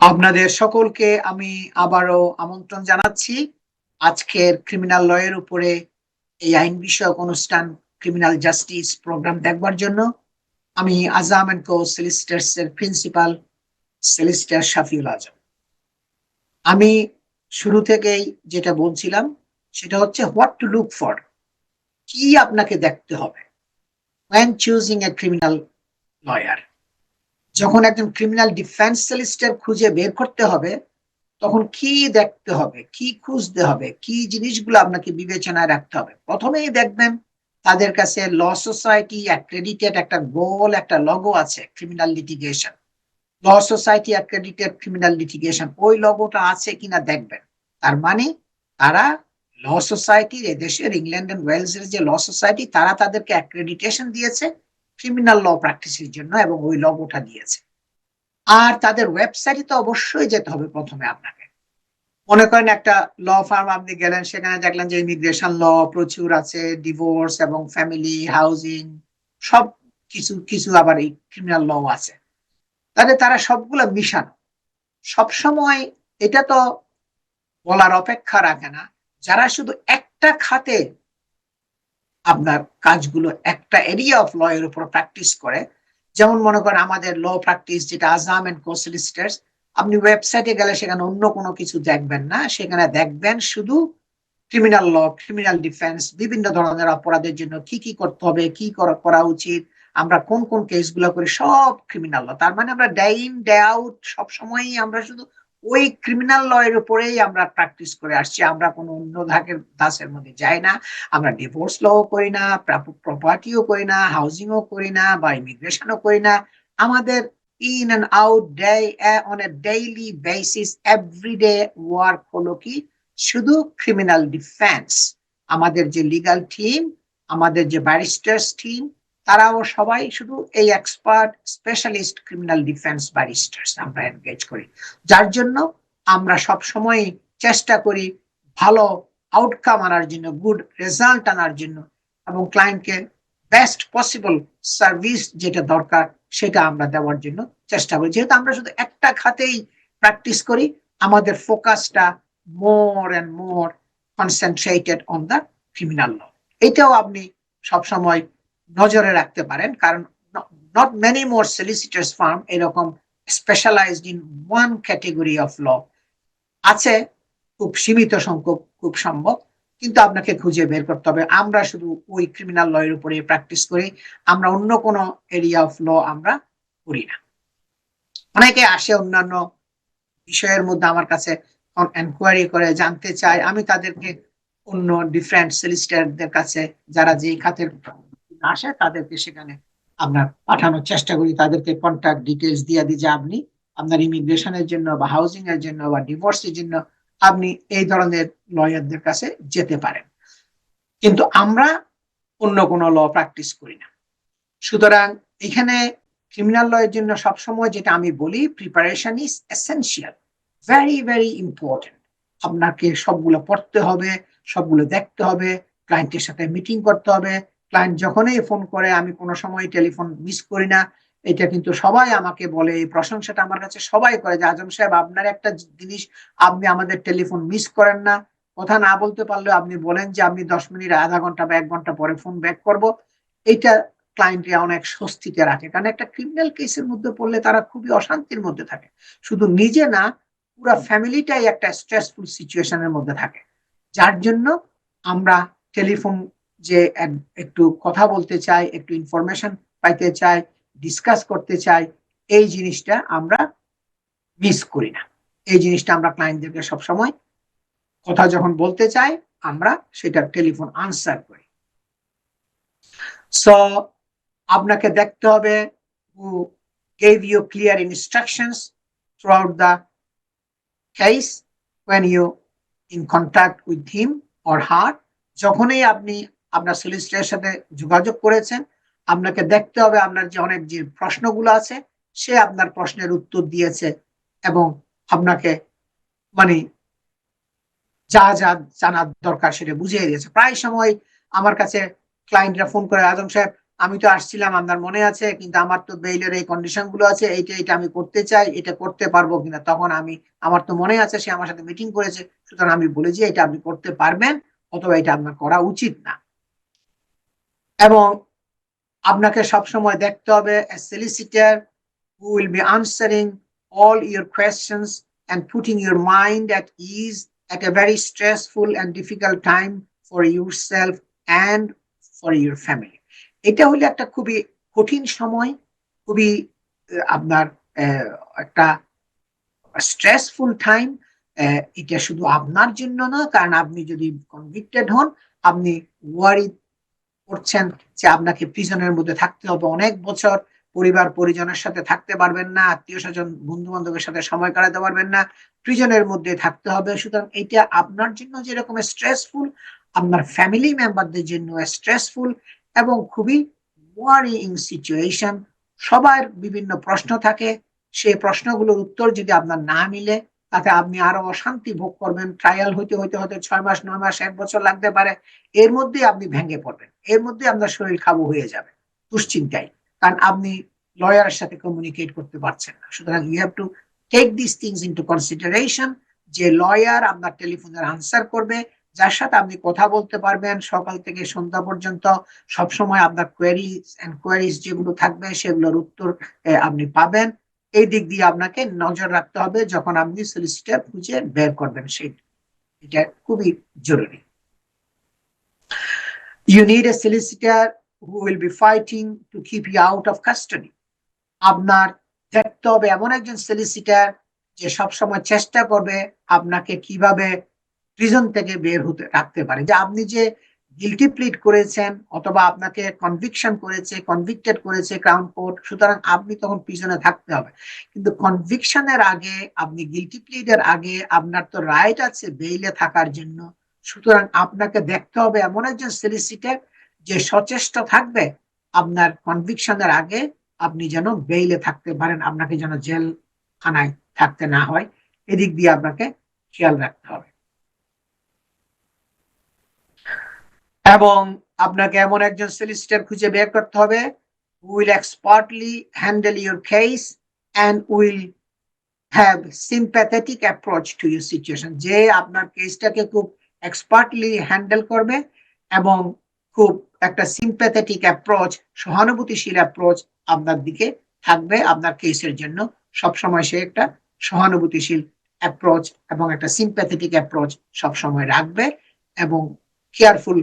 আপনাদের সকলকে আমি আবারও আমন্ত্রণ জানাচ্ছি আজকের ক্রিমিনাল ল এর উপরে এই আইন বিষয়ক অনুষ্ঠান ক্রিমিনাল জাস্টিস প্রোগ্রাম দেখবার জন্য। আমি আজম এন্ড কো সলিসিটার্স এর প্রিন্সিপাল সলিসিটার শাফিউল আজম। আমি শুরু থেকেই যেটা বলছিলাম সেটা হচ্ছে হোয়াট টু লুক ফর, কি আপনাকে দেখতে হবে when choosing a criminal lawyer। যখন একজন ক্রিমিনাল ডিফেন্স সলিসিটার খুঁজে বের করতে হবে তখন কি দেখতে হবে, কি খুঁজতে হবে, কি জিনিসগুলো আপনাকে বিবেচনায় রাখতে হবে। প্রথমেই দেখবেন তাদের কাছে ল সোসাইটি অ্যাক্রেডিটেড একটা গোল, একটা লগো আছে, criminal litigation, law society accredited criminal litigation, ওই লগোটা আছে কিনা দেখবেন। তার মানে তারা ল সোসাইটির, এদেশের ইংল্যান্ড এন্ড ওয়েলস এর যে ল সোসাইটি, তারা তাদেরকে অ্যাক্রেডিটেশন দিয়েছে ক্রিমিনাল ল প্র্যাকটিসের জন্য এবং ওই লগোটা দিয়েছে। আর তাদের ওয়েবসাইটে তো অবশ্যই যেতে হবে প্রথমে আপনাকে। মনে করেন একটা ল ফার্ম আপনি গেলেন, সেখানে দেখলেন যে ইমিগ্রেশন ল প্রচুর আছে, ডিভোর্স এবং ফ্যামিলি, হাউজিং, সব কিছু কিছু আবার এই ক্রিমিনাল ল আছে। তাহলে তারা সবগুলো মিশানো। সবসময় এটা তো বলার অপেক্ষা রাখে না, যারা শুধু একটা খাতে আপনার কাজগুলো, একটা এরিয়া অফ ল এর উপর প্র্যাকটিস করে, যেমন মনে করেন আমাদের ল প্র্যাকটিস যেটা আজম এন্ড কো সলিসিটার্স, আপনি ওয়েবসাইটে গেলে সেখানে অন্য কোনো কিছু দেখবেন না, সেখানে দেখবেন শুধু ক্রিমিনাল ল, ক্রিমিনাল ডিফেন্স, বিভিন্ন ধরনের অপরাধের জন্য কি কি করতে হবে, কি করা উচিত, আমরা কোন কোন কেসগুলো করি, সব ক্রিমিনাল ল। তার মানে আমরা ডে ইন ডে আউট সবসময়ই আমরা শুধু ওই ক্রিমিনাল ল এর উপরেই আমরা প্র্যাকটিস করে আসছি। আমরা কোনো অন্য ধাসের মধ্যে যাই না। আমরা ডিভোর্স ল করি না, প্রপার্টিও করি না, হাউজিংও করি না, বা ইমিগ্রেশনও করি না। আমাদের in and out day on a daily basis everyday work হলো কি শুধু ক্রিমিনাল ডিফেন্স। আমাদের যে লিগাল টিম, আমাদের যে ব্যারিস্টার্স টিম, তারাও সবাই শুধু এই expert specialist criminal defence barristers আমরা এনগেজ করি, যার জন্য আমরা সব সময় চেষ্টা করি ভালো আউটকাম আনার জন্য, গুড রেজাল্ট আনার জন্য, এবং ক্লায়েন্টকে বেস্ট পসিবল সার্ভিস যেটা দরকার সেটা আমরা দেওয়ার জন্য চেষ্টা করি। যেহেতু আমরা শুধু একটা খাতেই প্র্যাকটিস করি, আমাদের ফোকাসটা more and more concentrated on the criminal law। এটাও আপনি সবসময় নজরে রাখতে পারেন, কারণ not many more solicitors firm এরকম specialized in one category of law আছে, খুব সীমিত সংখ্যক খুব সম্ভব, কিন্তু আপনাকে খুঁজে বের করতে হবে। আমরা শুধু ওই ক্রিমিনাল ল এর উপরে প্র্যাকটিস করি, আমরা অন্য কোনো এরিয়া অফ ল আমরা করি না। অনেকে আসে অন্যান্য বিষয়ের মধ্যে আমার কাছে এনকোয়ারি করে জানতে চায়, আমি তাদেরকে অন্য ডিফারেন্ট সলিসিটারদের কাছে যারা যে খাতের আসে তাদেরকে সেখানে আমরা পাঠানোর চেষ্টা করি, তাদেরকে কন্ট্যাক্ট ডিটেলস দিয়ে দিই যে আপনি আপনার ইমিগ্রেশনের জন্য বা হাউজিং এর জন্য বা ডিভোর্সের জন্য আপনি এই ধরনের লয়ারদের কাছে যেতে পারেন। কিন্তু আমরা অন্য কোনো ল প্র্যাকটিস করি না। সুতরাং এখানে ক্রিমিনাল ল এর জন্য সবসময় যেটা আমি বলি, preparation is essential, very very important. আপনাকে সবগুলো পড়তে হবে, সবগুলো দেখতে হবে, ক্লায়েন্টের সাথে মিটিং করতে হবে। ক্লায়েন্ট যখনই ফোন করে, আমি কোনো সময় টেলিফোন মিস করি না। এটা কিন্তু সবাই আমাকে বলে, এই প্রশংসাটা আমার কাছে সবাই করে যে আজম সাহেব, আপনার একটা জিনিস, আপনি আমাদের টেলিফোন মিস করেন না। কথা না বলতে পারলেও আপনি বলেন যে আমি 10 মিনিট, আধা ঘন্টা বা 1 ঘন্টা পরে ফোন ব্যাক করব। এইটা ক্লায়েন্টরা অনেক স্বস্তিতে রাখে, কারণ একটা ক্রিমিনাল কেসের মধ্যে পড়লে তারা খুবই অশান্তির মধ্যে থাকে। শুধু নিজে না, পুরো ফ্যামিলিটাই একটা স্ট্রেসফুল সিচুয়েশনের মধ্যে থাকে। যার জন্য আমরা টেলিফোন যে একটু কথা বলতে চাই, একটু ইনফরমেশন পাইতে চাই, ডিসকাস করতে চাই, এই জিনিসটা আমরা মিস করি না। এই জিনিসটা আমরা ক্লায়েন্টদেরকে সবসময় কথা যখন বলতে চাই, আমরা সেটা টেলিফোন আনসার করি। সো আপনাকে দেখতে হবে who gave you clear instructions throughout the case when you in contact with him or her। যখনই আপনি আপনার সলিসিটরের সাথে যোগাযোগ করেছেন, আপনাকে দেখতে হবে আপনার যে অনেক যে প্রশ্নগুলো আছে, সে আপনার প্রশ্নের উত্তর দিয়েছে এবং আপনাকে মানে যা যা জানার দরকার সেটা বুঝিয়ে দিয়েছে। প্রায় সময় আমার কাছে ক্লায়েন্টরা ফোন করে, আজম সাহেব আমি তো আসছিলাম, আপনার মনে আছে, কিন্তু আমার তো বেইলের এই কন্ডিশন গুলো আছে, এইটা এটা আমি করতে চাই, এটা করতে পারবো কিনা। তখন আমি, আমার তো মনে আছে সে আমার সাথে মিটিং করেছে, সুতরাং আমি বলি যে এটা আপনি করতে পারবেন অথবা এটা আপনার করা উচিত না। এবং আপনাকে সবসময় দেখতে হবে solicitor who will be answering all your questions and putting your mind at ease at a very stressful and difficult time for yourself and for your family. এটা হলো একটা খুবই কঠিন সময়, খুবই আপনার একটা স্ট্রেসফুল টাইম। এটা শুধু আপনার জন্য না, কারণ আপনি যদি কনভিক্টেড হন, আপনি ওয়ারি করছেন যে আপনাকে প্রিজনের মধ্যে থাকতে হবে অনেক বছর, পরিবার পরিজনের সাথে থাকতে পারবেন না, আত্মীয় স্বজন বন্ধু বান্ধবের সাথে সময় কাটাতে পারবেন না, প্রিজনের মধ্যে থাকতে হবে। সুতরাং এটা আপনার জন্য যেরকম স্ট্রেসফুল, আপনার ফ্যামিলি মেম্বারদের জন্য স্ট্রেসফুল এবং খুবই ওয়ারিং সিচুয়েশন। সবার বিভিন্ন প্রশ্ন থাকে, সেই প্রশ্নগুলোর উত্তর যদি আপনার না মিলে, তাতে আপনি আরো অশান্তি ভোগ করবেন। ট্রায়াল হইতে হইতে হয়তো 6 মাস, 9 মাস, 1 বছর লাগতে পারে। এর মধ্যে আপনি ভেঙে পড়বেন, এর মধ্যে আপনার শরীর কাবু হয়ে যাবে দুশ্চিন্তায়, কারণ আপনি লয়ারের সাথে কমিউনিকেট করতে পারছেন না। সুতরাং you have to take this things into consideration, যে লয়ার আপনার টেলিফোনের আনসার করবে, যার সাথে আপনি কথা বলতে পারবেন সকাল থেকে সন্ধ্যা পর্যন্ত। সবসময় আপনার কোয়ারিজ যেগুলো থাকবে সেগুলোর উত্তর আপনি পাবেন। এই দিক দিয়ে আপনাকে নজর রাখতে হবে যখন আপনি সলিসিটর খুঁজে বের করবেন, সেই এটা খুবই জরুরি। You need a solicitor who will be fighting to keep you out of custody. আপনার দেখতে হবে এমন একজন সলিসিটার যে সবসময় চেষ্টা করবে আপনাকে কিভাবে প্রিজন থেকে বের হতে রাখতে পারে। যে আপনি যে গিলটি প্লিড করেছেন অথবা আপনাকে কনভিকশন করেছে, কনভিক্টেড করেছে ক্রাউন কোর্ট, সুতরাং আপনি তখন প্রিজনে থাকতে হবে। কিন্তু কনভিকশনের আগে, আপনি গিলটি প্লিডের আগে আপনার তো রাইট আছে বেইলে থাকার জন্য। সুতরাং আপনাকে দেখতে হবে এমন একজন সলিসিটার যে সচেষ্ট থাকবে আপনার কনভিকশনের আগে আপনি যেন বেইলে থাকতে পারেন, আপনাকে যেন জেলখানায় থাকতে না হয়। এদিক দিয়ে আপনাকে খেয়াল রাখতে হবে। এবং আপনাকে এমন একজন সলিসিটর খুঁজে বের করতে হবে who will expertly handle your case and will have sympathetic approach to your situation, যে আপনার কেসটাকে খুব এক্সপার্টলি হ্যান্ডেল করবে এবং খুব একটা সিম্প্যাথেটিক অ্যাপ্রোচ, সহানুভূতিশীল অ্যাপ্রোচ আপনার দিকে থাকবে। আপনার কেসের জন্য সবসময় সে একটা সহানুভূতিশীল অ্যাপ্রোচ এবং একটা সিম্প্যাথেটিক অ্যাপ্রোচ সবসময় রাখবে এবং কেয়ারফুল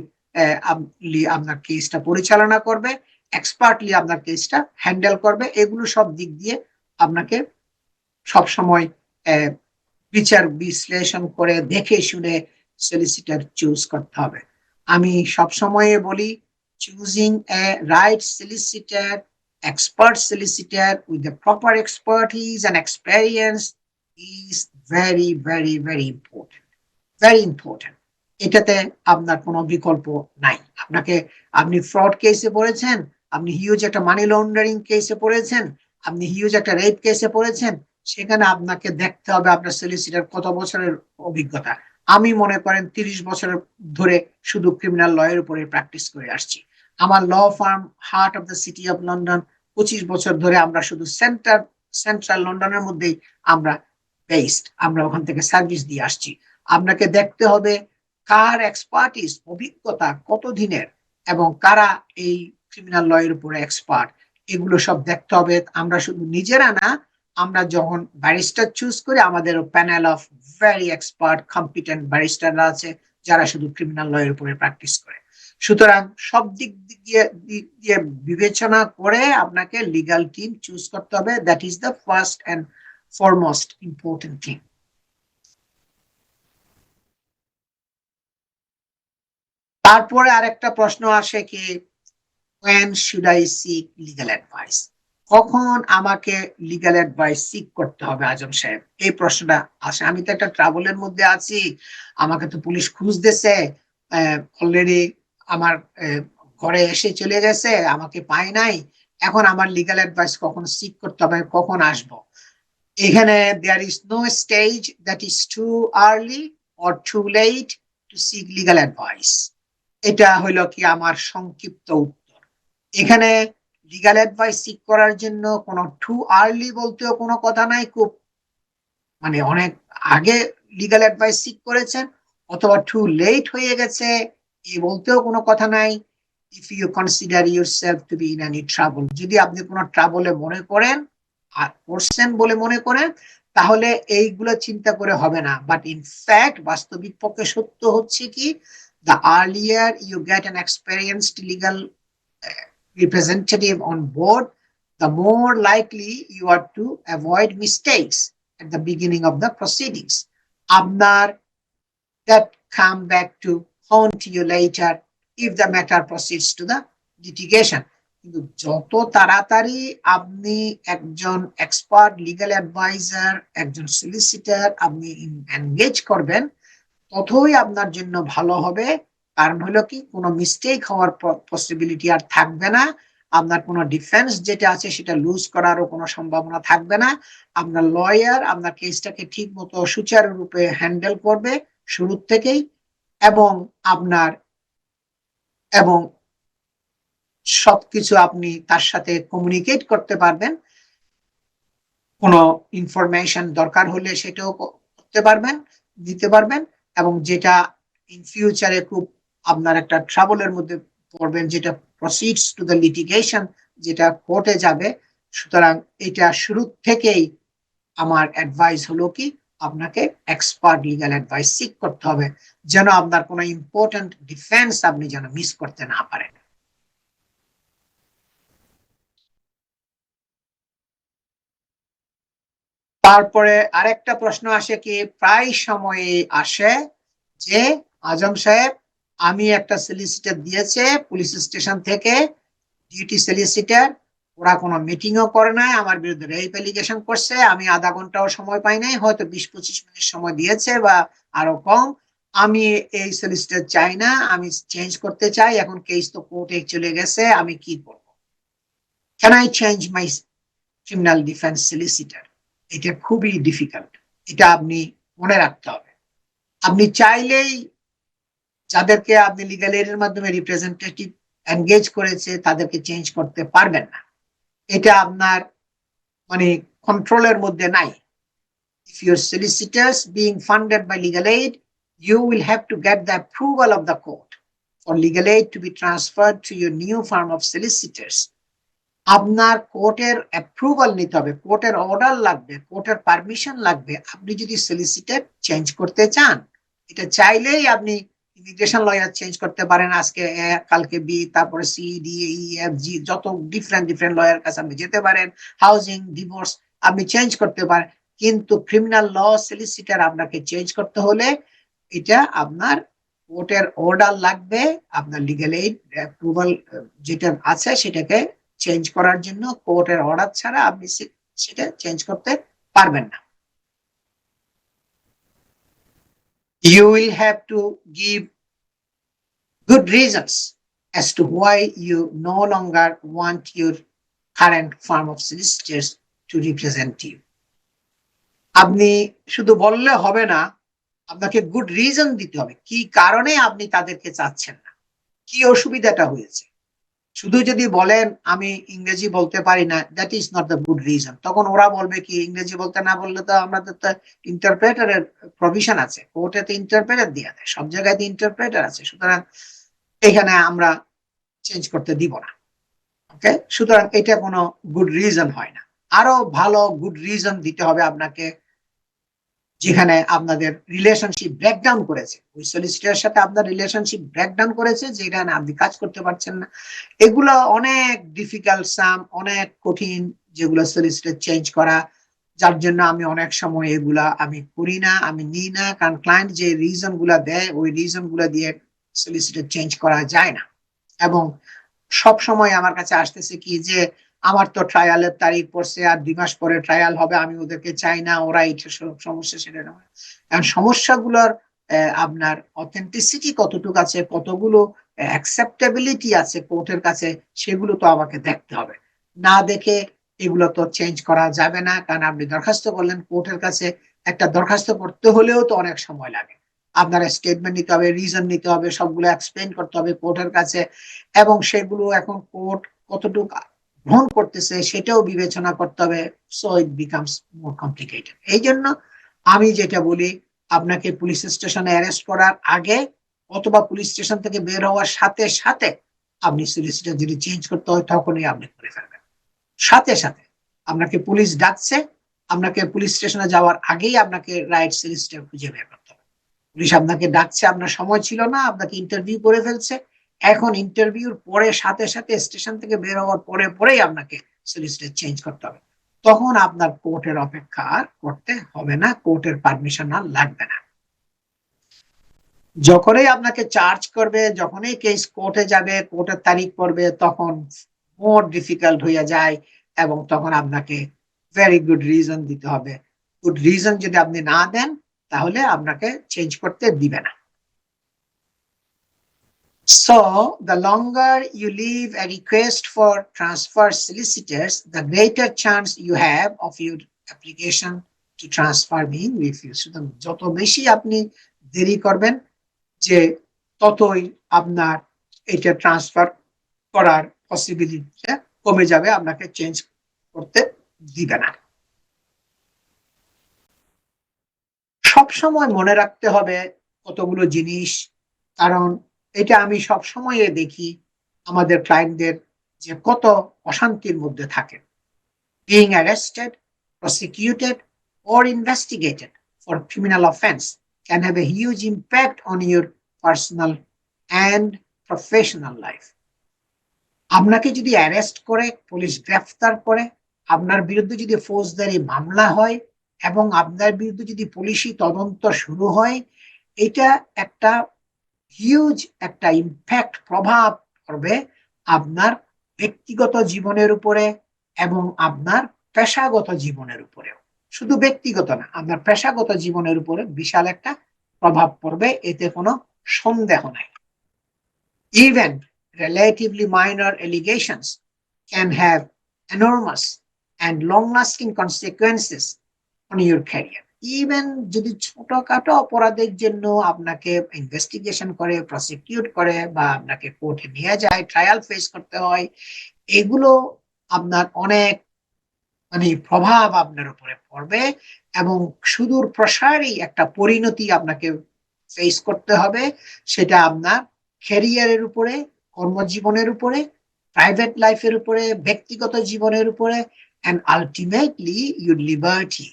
আপনার কেসটা পরিচালনা করবে, এক্সপার্টলি আপনার কেসটা হ্যান্ডেল করবে। এগুলো সব দিক দিয়ে আপনাকে সবসময় বিচার বিশ্লেষণ করে দেখে শুনে সলিসিটর চুজ করতে হবে। আমি সবসময় বলি, choosing a right solicitor, expert solicitor with the proper expertise and experience is very, very, very important. Very important. এটাতে আপনার কোনো বিকল্প নাই। আপনাকে, আপনি ফ্রড কেসে পড়েছেন, আপনি হিউজ একটা মানি লন্ডারিং কেসে পড়েছেন, আপনি হিউজ একটা রেপ কেসে পড়েছেন, সেখানে আপনাকে দেখতে হবে আপনার সলিসিটর কত বছরের অভিজ্ঞতা। আমি মনে করেন 30 বছর ধরে শুধু ক্রিমিনাল লয়ের উপরে প্র্যাকটিস করে আসছি। আমার law firm heart of the city of London, 25 বছর ধরে আমরা শুধু সেন্ট্রাল লন্ডনের মধ্যেই আমরা বেসড, আমরা ওখান থেকে সার্ভিস দিয়ে আসছি। আপনাকে দেখতে হবে কার এক্সপার্টিস, অভিজ্ঞতা কত দিনের, এবং কারা এই ক্রিমিনাল লয়ের উপরে এক্সপার্ট, এগুলো সব দেখতে হবে। আমরা শুধু নিজেরা না, আমরা যখন ব্যারিস্টার চুজ করি আমাদের panel of very expert competent ব্যারিস্টাররা আছে যারা শুধু ক্রিমিনাল লয়ের উপরে প্র্যাকটিস করে। সুতরাং সব দিক দিয়ে বিবেচনা করে আপনাকে লিগাল টিম চুজ করতে হবে। That is the first and foremost important thing. তারপরে আরেকটা প্রশ্ন আসে কি, when should I seek legal advice? কখন আমাকে লিগ্যাল অ্যাডভাইস সিক করতে হবে আজম সাহেব, এই প্রশ্নটা আসে। আমি তো একটা ট্রাবলের মধ্যে আছি, আমাকে তো পুলিশ খুঁজতেছে, অলরেডি আমার ঘরে এসে চলে গেছে, আমাকে পায় নাই, এখন আমার লিগ্যাল অ্যাডভাইস কখন সিক করতে হবে, কখন আসবো? এখানে there is no stage that is too early or too late to seek legal advice. এটা হইল কি আমার সংক্ষিপ্ত উত্তর। এখানে লিগাল অ্যাডভাইস সিক করার জন্য কোনো টু আর্লি বলতেও কোনো কথা নাই, খুব মানে অনেক আগে লিগাল অ্যাডভাইস সিক করেছেন, অথবা টু লেট হয়ে গেছে এ বলতেও কোনো কথা নাই। If you consider yourself to be in any trouble, যদি আপনি কোনো ট্রাবলে মনে করেন আর করছেন বলে মনে করেন, তাহলে এইগুলো চিন্তা করে হবে না। বাট ইন ফ্যাক্ট বাস্তবিক পক্ষে সত্য হচ্ছে কি, the earlier you get an experienced legal representative on board, the more likely you are to avoid mistakes at the beginning of the proceedings. আপনার that come back to haunt you later if the matter proceeds to the litigation. কিন্তু যত তাড়াতাড়ি আপনি একজন expert legal adviser, একজন solicitor আপনি engage করবেন, ততই আপনার জন্য ভালো হবে। কারণ হলো কি, কোনো মিস্টেক হওয়ার পসিবিলিটি আর থাকবে না। আপনার কোনো ডিফেন্স যেটা আছে সেটা লুজ করারও কোনো সম্ভাবনা থাকবে না। আপনার লয়ার আপনার কেসটাকে ঠিক মতো সুচারুরূপে হ্যান্ডেল করবে শুরুর থেকেই, এবং আপনার এবং সবকিছু আপনি তার সাথে কমিউনিকেট করতে পারবেন। কোনো ইনফরমেশন দরকার হলে সেটাও করতে পারবেন, দিতে পারবেন, এবং যেটা ইন ফিউচারে খুব আপনার একটা ট্রাবলের মধ্যে পড়বেন, যেটা প্রসিডস টু দ্য লিটিগেশন, যেটা কোর্টে যাবে। সুতরাং এটা শুরু থেকেই আমার অ্যাডভাইস হলো কি, আপনাকে এক্সপার্ট লিগ্যাল অ্যাডভাইস সিক করতে হবে, যেন আপনার কোনো ইম্পর্টেন্ট ডিফেন্স আপনি যেন মিস করতে না পারেন। তারপরে আরেকটা প্রশ্ন আসে কি, প্রায় সময়ে আসে যে, আজম সাহেব আমি একটা সলিসিটার দিয়েছে পুলিশ স্টেশন থেকে, ডিউটি সলিসিটার, ওরা কোনো মিটিংও করে নাই, আমার বিরুদ্ধে রেপ এলিগেশন করছে, আমি আধা ঘন্টাও সময় পাই নাই, হয়তো 20-25 মিনিট সময় দিয়েছে বা আরো কম। আমি এই সলিসিটার চাই না, আমি চেঞ্জ করতে চাই, এখন কেস তো কোর্টে চলে গেছে, আমি কি করব? Can I change my criminal defence solicitor? এটা খুবই ডিফিকাল্ট, এটা আপনি মনে রাখতে হবে। আপনি চাইলেই যাদেরকে আপনি লিগাল এর মাধ্যমে রিপ্রেজেন্টেটিভ এনগেজ করেছে তাদেরকে চেঞ্জ করতে পারবেন না, এটা আপনার মানে কন্ট্রোলের মধ্যে নাই। If your solicitors being funded by legal aid, you will have to get the approval of the court for legal aid to be transferred to your new firm of solicitors. আপনার কোর্টের অ্যাপ্রুভাল নিতে হবে, কোর্টের order লাগবে, কোর্টের permission লাগবে আপনি যদি সলিসিটার চেঞ্জ করতে চান। এটা চাইলেই আপনি ইমিগ্রেশন লয়ার চেঞ্জ করতে পারেন, আজকে এ কালকে বি, তারপরে C D E F G, যত ডিফারেন্ট ডিফারেন্ট লয়ার কাছে আপনি যেতে পারেন, হাউজিং, ডিভোর্স আপনি চেঞ্জ করতে পারেন। কিন্তু ক্রিমিনাল ল সলিসিটার আপনাকে চেঞ্জ করতে হলে এটা আপনার কোর্টের অর্ডার লাগবে, আপনার লিগ্যাল এইড অ্যাপ্রুভাল যেটা আছে সেটাকে চেঞ্জ করার জন্য কোর্টের অর্ডার ছাড়া আপনি সেটা চেঞ্জ করতে পারবেন না। You will have to give good reasons as to why you no longer want your current firm of solicitors to represent you. আপনি শুধু বললে হবে না, আপনাকে গুড রিজন দিতে হবে কি কারণে আপনি তাদেরকে চাচ্ছেন না, কি অসুবিধাটা হয়েছে। শুধু যদি বলেন আমি ইংরেজি বলতে পারি না, that is not the good reason. তখন ওরা বলবে কি, ইংরেজি বলতে না বললে তো আমাদের তো ইন্টারপ্রেটারের প্রভিশন আছে, কোর্টে তো ইন্টারপ্রেটার দেওয়া দেয়, সব জায়গায় তো ইন্টারপ্রেটার আছে, সুতরাং এখানে আমরা চেঞ্জ করতে দিব না। ওকে, সুতরাং এটা কোনো গুড রিজন হয় না। আরো ভালো গুড রিজন দিতে হবে আপনাকে, যেখানে আপনাদের রিলেশনশিপ ব্রেকডাউন করেছে, ওই সলিসিটারের সাথে আপনার রিলেশনশিপ ব্রেকডাউন করেছে, যেখানে আপনি কাজ করতে পারছেন না। এগুলো অনেক ডিফিকাল্ট সাম, অনেক কঠিন, যেগুলো সলিসিটার চেঞ্জ করা, যার জন্য আমি অনেক সময় এগুলা আমি করি না, আমি নিই না, কারণ ক্লায়েন্ট যে রিজন গুলা দেয় ওই রিজন গুলা দিয়ে সলিসিটার চেঞ্জ করা যায় না। এবং সব সময় আমার কাছে আসতেছে কি যে, আমার তো ট্রায়ালের তারিখ পড়ছে আর 2 মাস পরে ট্রায়াল হবে, আমি ওদেরকে চাই না, ওরা এটা সমস্যা সেটা না। কারণ সমস্যাগুলোর আপনার অথেন্টিসিটি কতটুকু আছে, কতগুলো অ্যাকসেপ্টেবিলিটি আছে কোর্টের কাছে, সেগুলো তো আমাকে দেখতে হবে। না দেখে এগুলো তো চেঞ্জ করা যাবে না, কারণ আপনি দরখাস্ত করলেন কোর্টের কাছে, একটা দরখাস্ত করতে হলেও তো অনেক সময় লাগে। আপনার স্টেটমেন্ট নিতে হবে, রিজন নিতে হবে, সবগুলো এক্সপ্লেন করতে হবে কোর্টের কাছে, এবং সেগুলো এখন কোর্ট কতটুকু গ্রহণ করতেছে সেটাও বিবেচনা করতে হবে। So it becomes more complicated. এই জন্য আমি যেটা বলি, আপনাকে পুলিশ স্টেশনে অ্যারেস্ট করার আগে অথবা পুলিশ স্টেশন থেকে বের হওয়ার সাথে সাথে আপনি সলিসিটার যদি চেঞ্জ করতে হয় তখনই আপনি করে ফেলবেন। সাথে সাথে আপনাকে পুলিশ ডাকছে, আপনাকে পুলিশ স্টেশনে যাওয়ার আগেই আপনাকে রাইট সলিসিটার খুঁজে বের করতে হবে। পুলিশ আপনাকে ডাকছে, আপনার সময় ছিল না, আপনাকে ইন্টারভিউ করে ফেলছে, এখন ইন্টারভিউর পরে সাথে সাথে স্টেশন থেকে বের হওয়ার পরে পরেই আপনাকে সলিসিটার চেঞ্জ করতে হবে। তখন আপনার কোর্টের অপেক্ষা আর করতে হবে না, কোর্টের পারমিশন আর লাগবে না। যখনই আপনাকে চার্জ করবে, যখনই কেস কোর্টে যাবে, কোর্টের তারিখ পড়বে, তখন মোর ডিফিকাল্ট হয়ে যায় এবং তখন আপনাকে ভেরি গুড রিজন দিতে হবে। গুড রিজন যদি আপনি না দেন তাহলে আপনাকে চেঞ্জ করতে দিবে না। So, the longer you leave a request for transfer solicitors, the greater chance you have of your application to transfer being refused. যত বেশি আপনি দেরি করবেন যে ততই আপনার এটা ট্রান্সফার করার পসিবিলিটিটা কমে যাবে, আপনাকে চেঞ্জ করতে দিবে না। সব সময় মনে রাখতে হবে কতগুলো জিনিস, কারণ এটা আমি সব সময় দেখি আমাদের ক্লায়েন্টদের যে কত অশান্তির মধ্যে থাকে। Being arrested, prosecuted, or investigated for criminal offense can have a huge impact on your personal and professional life. আপনাকে যদি অ্যারেস্ট করে, পুলিশ গ্রেফতার করে, আপনার বিরুদ্ধে যদি ফৌজদারি মামলা হয় এবং আপনার বিরুদ্ধে যদি পুলিশি তদন্ত শুরু হয়, এটা একটা হিউজ একটা ইম্প্যাক্ট, প্রভাব পড়বে আপনার ব্যক্তিগত জীবনের উপরে এবং আপনার পেশাগত জীবনের উপরেও। শুধু ব্যক্তিগত না, আপনার পেশাগত জীবনের উপরে বিশাল একটা প্রভাব পড়বে, এতে কোনো সন্দেহ নাই। Even relatively minor allegations can have enormous and long-lasting consequences on your career. Even যদি ছোটখাটো অপরাধের জন্য আপনাকে ইনভেস্টিগেশন করে, প্রসিকিউট করে বা আপনাকে কোর্টে নিয়ে যায়, ট্রায়াল ফেস করতে হয়, এগুলো আপনার অনেক প্রভাব আপনার উপরে পড়বে এবং সুদূর প্রসারী একটা পরিণতি আপনাকে ফেস করতে হবে। সেটা আপনার ক্যারিয়ারের উপরে, কর্মজীবনের উপরে, প্রাইভেট লাইফের উপরে, ব্যক্তিগত জীবনের উপরে, and ultimately your liberty,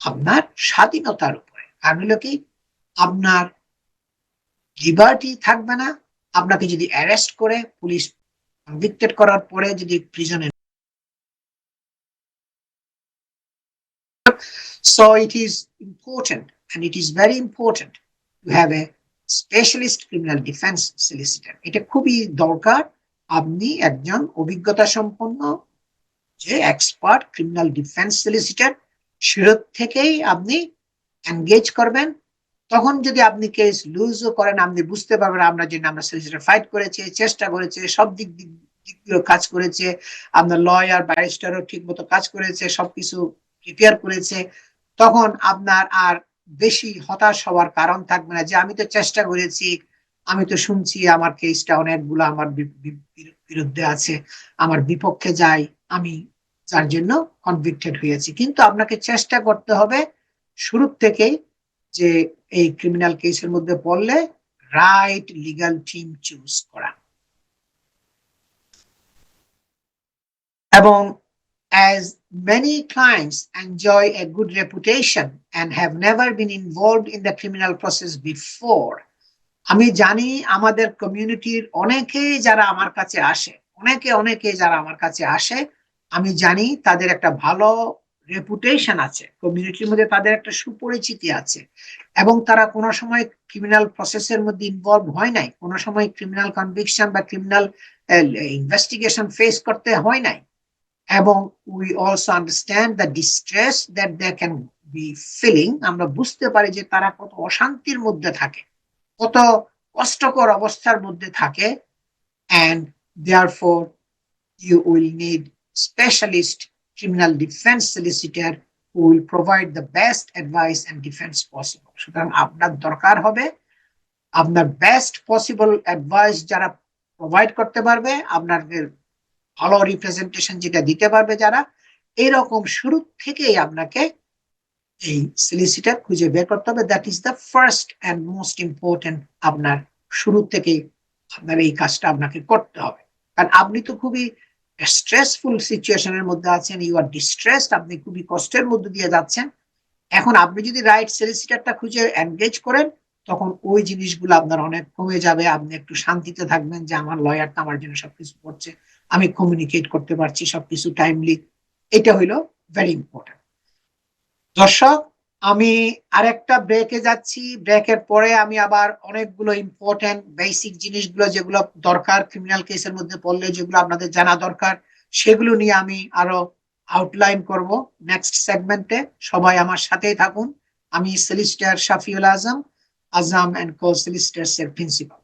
আপনার স্বাধীনতার উপরে। কারণ হলো কি, আপনার লিবার্টি থাকবে না। আপনাকে যদি অ্যারেস্ট করে, পুলিশ কনভিক্টেড করার পরে যদি প্রিজনে, so it is important and it is very important to have a specialist criminal defense solicitor. এটা খুবই দরকার, আপনি একজন অভিজ্ঞতা সম্পন্ন যে এক্সপার্ট ক্রিমিনাল ডিফেন্স সলিসিটর শুরু থেকেই আপনি এনগেজ করবেন। তখন যদি আপনি কেস লুজও করেন, আপনি বুঝতে পারবেন আমরা যে আমরা সলিসিটর ফাইট করেছে, চেষ্টা করেছে, সব দিকগুলো কাজ করেছে, আপনার লয়ার ব্যারিস্টারও ঠিক মতো কাজ করেছে, সবকিছু প্রিপেয়ার করেছে। তখন আপনার আর বেশি হতাশ হওয়ার কারণ থাকবে না যে আমি তো চেষ্টা করেছি, আমি তো শুনছি আমার কেসটা অনেকগুলো আমার বিরুদ্ধে আছে, আমার বিপক্ষে যায়, আমি যার জন্য কনভিক্টেড হয়েছি। কিন্তু আপনাকে চেষ্টা করতে হবে শুরু থেকেই যে এই ক্রিমিনাল কেসের মধ্যে পড়লে রাইট লিগ্যাল টিম চুজ করা। এবং as many clients enjoy a good reputation and have never been involved in the criminal process before, আমি জানি আমাদের কমিউনিটির অনেকেই যারা আমার কাছে আসে, অনেকে যারা আমার কাছে আসে, আমি জানি তাদের একটা ভালো রেপুটেশন আছে, কমিউনিটির মধ্যে তাদের একটা সুপরিচিতি আছে এবং তারা কোনো সময় ক্রিমিনাল প্রসেসের মধ্যে ইনভলভ হয় নাই, কোনো সময় ক্রিমিনাল কনভিকশন বা ক্রিমিনাল ইনভেস্টিগেশন ফেস করতে হয় নাই। এবং we also understand the distress that they can be feeling, আমরা বুঝতে পারি যে তারা কত অশান্তির মধ্যে থাকে, কত কষ্টকর অবস্থার মধ্যে থাকে। and therefore you will need specialist criminal defense solicitor who will provide the best advice and defense possible. সুতরাং আপনার দরকার হবে আপনার বেস্ট পসিবল অ্যাডভাইস যারা প্রোভাইড করতে পারবে, আপনাদের ভালো রিপ্রেজেন্টেশন যেটা দিতে পারবে যারা, এরকম শুরু থেকেই আপনাকে এই সলিসিটার খুঁজে বের করতে হবে। That is the first and most important. আপনার শুরু থেকেই আপনার এই কাজটা আপনাকে করতে হবে, কারণ আপনি তো খুবই স্ট্রেসফুল সিচুয়েশনের মধ্যে আছেন, ইউ আর ডিস্ট্রেসড, আপনি খুবই কষ্টের মধ্যে দিয়ে যাচ্ছেন। এখন আপনি যদি রাইট সলিসিটারটা খুঁজে এনগেজ করেন, তখন ওই জিনিসগুলো আপনার অনেক কমে যাবে। আপনি একটু শান্তিতে থাকবেন যে আমার লয়ার তো আমার জন্য সবকিছু করছে, আমি কমিউনিকেট করতে পারছি সবকিছু টাইমলি। এটা হইলো ভেরি ইম্পর্টেন্ট। দর্শক, আমি আরেকটা ব্রেকে যাচ্ছি। ব্রেকের পরে আমি আবার অনেকগুলো ইম্পর্টেন্ট বেসিক জিনিসগুলো যেগুলো দরকার ক্রিমিনাল কেসের মধ্যে পড়লে, যেগুলো আপনাদের জানা দরকার, সেগুলো নিয়ে আমি আরো আউটলাইন করব নেক্সট সেগমেন্টে। সবাই আমার সাথেই থাকুন। আমি solicitor Shafiul Azam, Azam and co solicitors এর প্রিন্সিপাল।